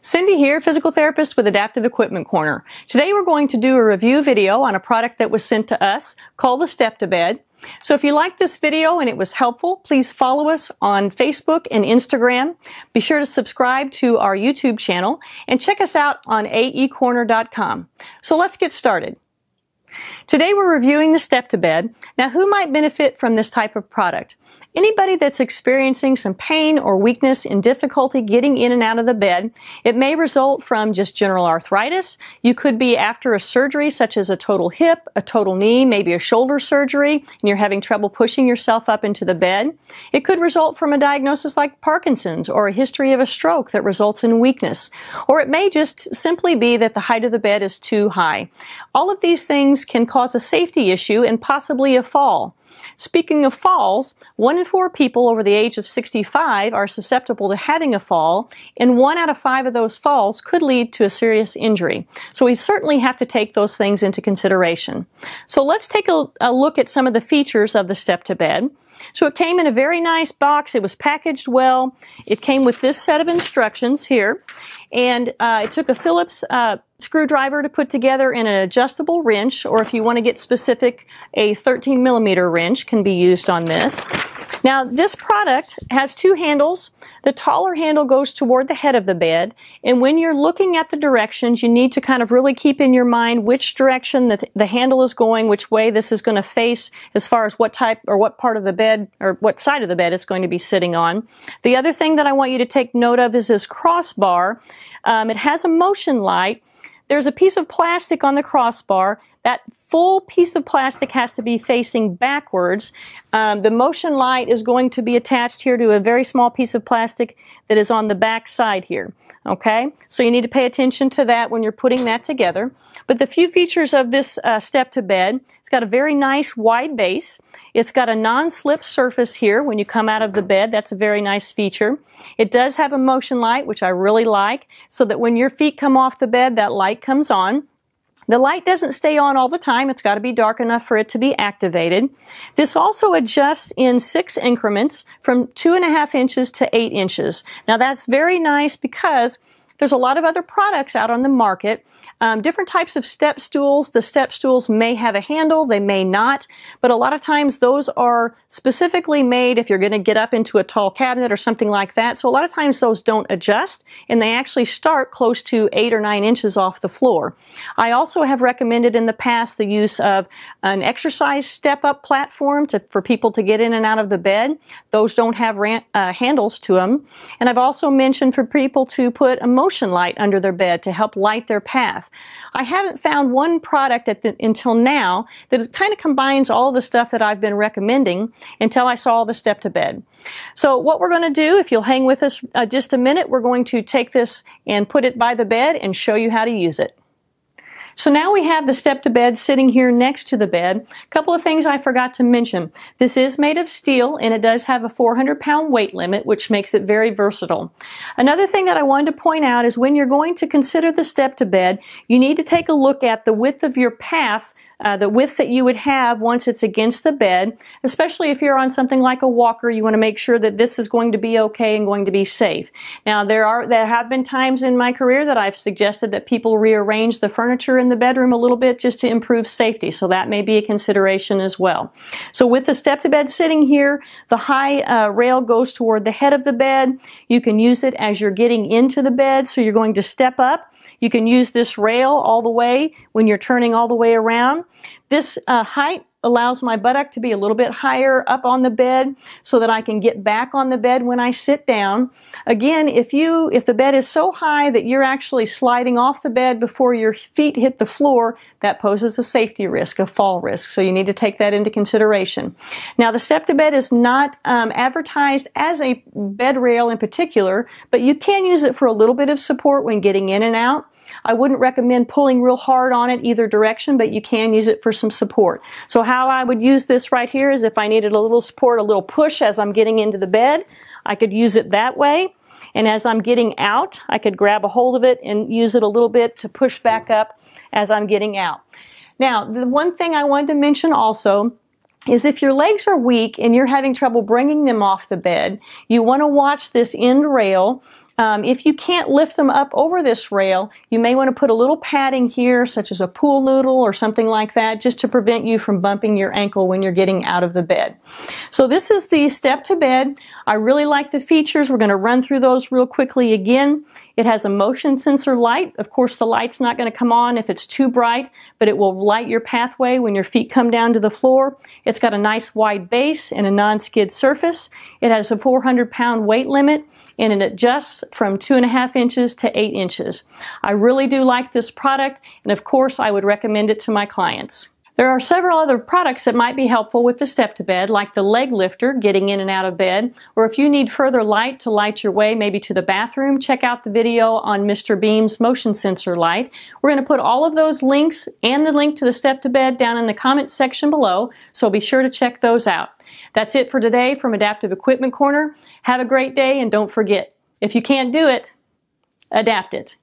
Cindy here, physical therapist with Adaptive Equipment Corner. Today we're going to do a review video on a product that was sent to us called the Step2Bed. So if you liked this video and it was helpful, please follow us on Facebook and Instagram. Be sure to subscribe to our YouTube channel and check us out on aecorner.com. So let's get started. Today we're reviewing the Step2Bed. Now, who might benefit from this type of product? Anybody that's experiencing some pain or weakness and difficulty getting in and out of the bed. It may result from just general arthritis. You could be after a surgery such as a total hip, a total knee, maybe a shoulder surgery, and you're having trouble pushing yourself up into the bed. It could result from a diagnosis like Parkinson's or a history of a stroke that results in weakness. Or it may just simply be that the height of the bed is too high. All of these things can cause a safety issue and possibly a fall. Speaking of falls, 1 in 4 people over the age of 65 are susceptible to having a fall, and 1 out of 5 of those falls could lead to a serious injury. So we certainly have to take those things into consideration. So let's take a look at some of the features of the Step2Bed. So it came in a very nice box. It was packaged well. It came with this set of instructions here, and it took a Phillips screwdriver to put together in an adjustable wrench, or if you want to get specific, a 13mm wrench can be used on this. Now, this product has 2 handles. The taller handle goes toward the head of the bed, and when you're looking at the directions, you need to kind of really keep in your mind which direction the handle is going, which way this is going to face as far as what type or what part of the bed or what side of the bed it's going to be sitting on. The other thing that I want you to take note of is this crossbar. It has a motion light. There's a piece of plastic on the crossbar. That full piece of plastic has to be facing backwards. The motion light is going to be attached here to a very small piece of plastic that is on the back side here. Okay? So you need to pay attention to that when you're putting that together. But the few features of this Step2Bed, it's got a very nice wide base. It's got a non-slip surface here when you come out of the bed. That's a very nice feature. It does have a motion light, which I really like, so that when your feet come off the bed, that light comes on. The light doesn't stay on all the time. It's got to be dark enough for it to be activated. This also adjusts in 6 increments from 2.5 inches to 8 inches. Now that's very nice because there's a lot of other products out on the market, different types of step stools. The step stools may have a handle, they may not, but a lot of times those are specifically made if you're going to get up into a tall cabinet or something like that. So a lot of times those don't adjust, and they actually start close to 8 or 9 inches off the floor. I also have recommended in the past the use of an exercise step-up platform for people to get in and out of the bed. Those don't have handles to them. And I've also mentioned for people to put a motion light under their bed to help light their path. I haven't found one product until now that kind of combines all the stuff that I've been recommending until I saw the Step2Bed. So what we're going to do, if you'll hang with us just a minute, we're going to take this and put it by the bed and show you how to use it. So now we have the Step2Bed sitting here next to the bed. A couple of things I forgot to mention. This is made of steel, and it does have a 400-pound weight limit, which makes it very versatile. Another thing that I wanted to point out is when you're going to consider the Step2Bed, you need to take a look at the width of your path, the width that you would have once it's against the bed, especially if you're on something like a walker. You want to make sure that this is going to be okay and going to be safe. Now, there have been times in my career that I've suggested that people rearrange the furniture in the bedroom a little bit just to improve safety, so that may be a consideration as well. So with the Step2Bed sitting here, the high rail goes toward the head of the bed. You can use it as you're getting into the bed, so you're going to step up. You can use this rail all the way when you're turning all the way around. This height allows my buttock to be a little bit higher up on the bed so that I can get back on the bed when I sit down. Again, if the bed is so high that you're actually sliding off the bed before your feet hit the floor, that poses a safety risk, a fall risk. So you need to take that into consideration. Now, the Step2Bed is not advertised as a bed rail in particular, but you can use it for a little bit of support when getting in and out. I wouldn't recommend pulling real hard on it either direction, but you can use it for some support. So how I would use this right here is if I needed a little support, a little push as I'm getting into the bed, I could use it that way. And as I'm getting out, I could grab a hold of it and use it a little bit to push back up as I'm getting out. Now, the one thing I wanted to mention also is if your legs are weak and you're having trouble bringing them off the bed, you want to watch this end rail If you can't lift them up over this rail, you may want to put a little padding here, such as a pool noodle or something like that, just to prevent you from bumping your ankle when you're getting out of the bed. So this is the Step2Bed. I really like the features. We're going to run through those real quickly again. It has a motion sensor light. Of course, the light's not going to come on if it's too bright, but it will light your pathway when your feet come down to the floor. It's got a nice wide base and a non-skid surface. It has a 400-pound weight limit, and it adjusts from 2.5 inches to 8 inches. I really do like this product, and of course, I would recommend it to my clients. There are several other products that might be helpful with the Step2Bed, like the leg lifter, getting in and out of bed, or if you need further light to light your way maybe to the bathroom, check out the video on Mr. Beam's motion sensor light. We're going to put all of those links and the link to the Step2Bed down in the comments section below, so be sure to check those out. That's it for today from Adaptive Equipment Corner. Have a great day, and don't forget, if you can't do it, adapt it.